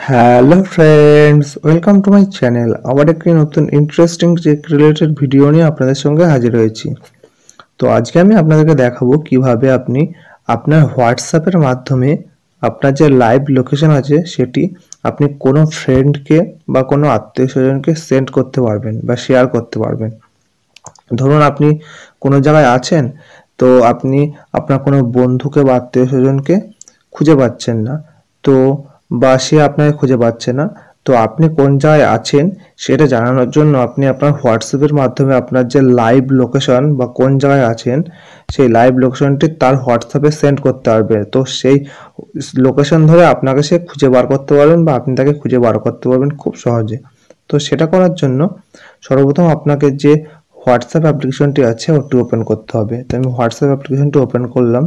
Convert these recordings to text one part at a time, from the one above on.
Hello friends, welcome to my channel. আবার একটি নতুন ইন্টারেস্টিং টেক রিলেটেড ভিডিও নিয়ে আপনাদের সঙ্গে হাজির হয়েছি। তো আজকে আমি আপনাদেরকে দেখাবো কিভাবে আপনি আপনার হোয়াটসঅ্যাপের মাধ্যমে আপনার যে লাইভ লোকেশন আছে সেটি আপনি কোনো ফ্রেন্ডকে বা কোনো আত্মীয় স্বজনকে সেন্ড করতে পারবেন বা শেয়ার করতে পারবেন। ধরুন আপনি কোনো জায়গায় আছেন, তো আপনি আপনার কোনো বন্ধুকে বা আত্মীয় স্বজনকে খুঁজে পাচ্ছেন না, তো বা সে আপনাকে খুঁজে পাচ্ছে না, তো আপনি কোন জায়গায় আছেন সেটা জানানোর জন্য আপনি আপনার হোয়াটসঅ্যাপের মাধ্যমে আপনার যে লাইভ লোকেশন বা কোন জায়গায় আছেন সেই লাইভ লোকেশনটি তার হোয়াটসঅ্যাপে সেন্ড করতে পারবে। তো সেই লোকেশন ধরে আপনাকে সে খুঁজে বার করতে পারবেন বা আপনি তাকে খুঁজে বার করতে পারবেন খুব সহজে। তো সেটা করার জন্য সর্বপ্রথম আপনাকে যে হোয়াটসঅ্যাপ অ্যাপ্লিকেশনটি আছে ওটি ওপেন করতে হবে। তো আমি হোয়াটসঅ্যাপ অ্যাপ্লিকেশনটি ওপেন করলাম।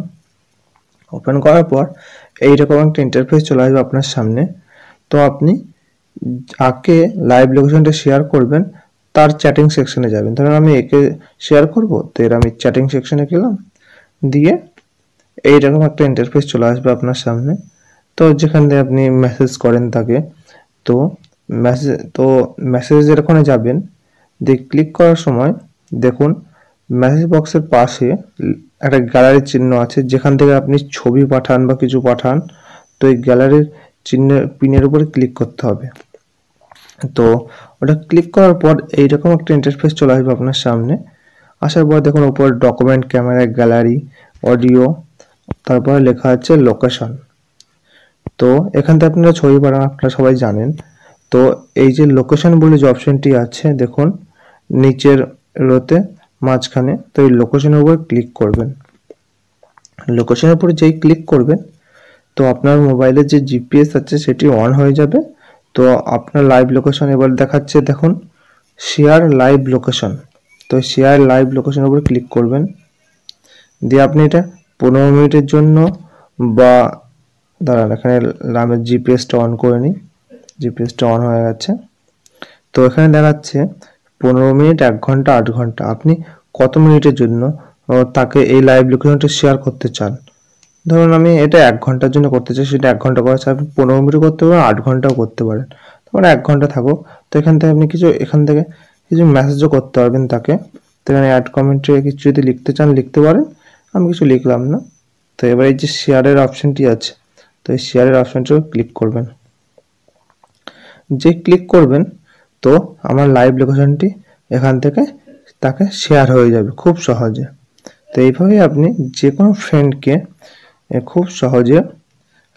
ওপেন করার পর এইরকম একটা ইন্টারফেস চলে আসবে আপনার সামনে। তো আপনি যাকে লাইভ লোকেশনটা শেয়ার করবেন তার চ্যাটিং সেকশনে যাবেন। ধরুন আমি একে শেয়ার করব, তো এর আমি চ্যাটিং সেকশনে গেলাম, দিয়ে এইরকম একটা ইন্টারফেস চলে আসবে আপনার সামনে। তো যেখান দিয়ে আপনি মেসেজ করেন তাকে, তো মেসেজের ওখানে যাবেন, দিয়ে ক্লিক করার সময় দেখুন মেসেজ বক্সের পাশে একটা গ্যালারির চিহ্ন আছে, যেখান থেকে আপনি ছবি পাঠান বা কিছু পাঠান, তো এই গ্যালারির চিহ্নের পিনের উপরে ক্লিক করতে হবে। তো ওটা ক্লিক করার পর এইরকম একটা ইন্টারফেস চলে আসবে আপনার সামনে। আসার পর দেখুন উপরে ডকুমেন্ট, ক্যামেরা, গ্যালারি, অডিও, তারপরে লেখা আছে লোকেশন। তো এখান থেকে আপনারা ছবি পাঠান, আপনারা সবাই জানেন। তো এই যে লোকেশন বলে যে অপশনটি আছে দেখুন নিচের রোতে মাঝখানে, তো এই লোকেশনের উপর ক্লিক করবেন। লোকেশনের উপরে যেই ক্লিক করবেন তো আপনার মোবাইলের যে জিপিএস আছে সেটি অন হয়ে যাবে। তো আপনার লাইভ লোকেশন এবার দেখাচ্ছে, দেখুন শেয়ার লাইভ লোকেশন। তো শেয়ার লাইভ লোকেশনের উপর ক্লিক করবেন, দিয়ে আপনি এটা 15 মিনিটের জন্য বা দাঁড়ান এখানে আমি জিপিএসটা অন করে নিই। জিপিএসটা অন হয়ে গেছে। তো এখানে দেখাচ্ছে 15 মিনিট, 1 ঘন্টা, 8 ঘন্টা, আপনি কত মিনিটের জন্য তাকে এই লাইভ লোকেশনটা শেয়ার করতে চান। ধরুন আমি এটা 1 ঘন্টার জন্য করতে চাই, সেটা 1 ঘন্টা করা চাই, আপনি 15 মিনিট করতে পারেন, 8 ঘন্টাও করতে পারেন। তারপরে 1 ঘন্টা থাকুক। তো এখান থেকে আপনি এখান থেকে কিছু মেসেজও করতে পারবেন তাকে। তো এখানে অ্যাড কমেন্টে কিছু যদি লিখতে চান লিখতে পারেন, আমি কিছু লিখলাম না। তো এবার এই যে শেয়ারের অপশনটি আছে, তো এই শেয়ারের অপশনটিও ক্লিক করবেন। যে ক্লিক করবেন তো আমার লাইভ লোকেশনটি এখান থেকে তাকে শেয়ার হয়ে যাবে খুব সহজে। তো এইভাবেই আপনি যে কোনো ফ্রেন্ডকে খুব সহজে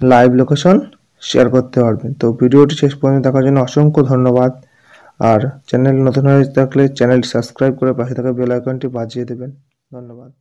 লাইভ লোকেশন শেয়ার করতে পারবেন। তো ভিডিওটি শেষ পর্যন্ত দেখার জন্য অসংখ্য ধন্যবাদ। আর চ্যানেল নতুন হয়ে থাকলে চ্যানেল সাবস্ক্রাইব করে পাশে থাকা বেল আইকনটি বাজিয়ে দেবেন। ধন্যবাদ।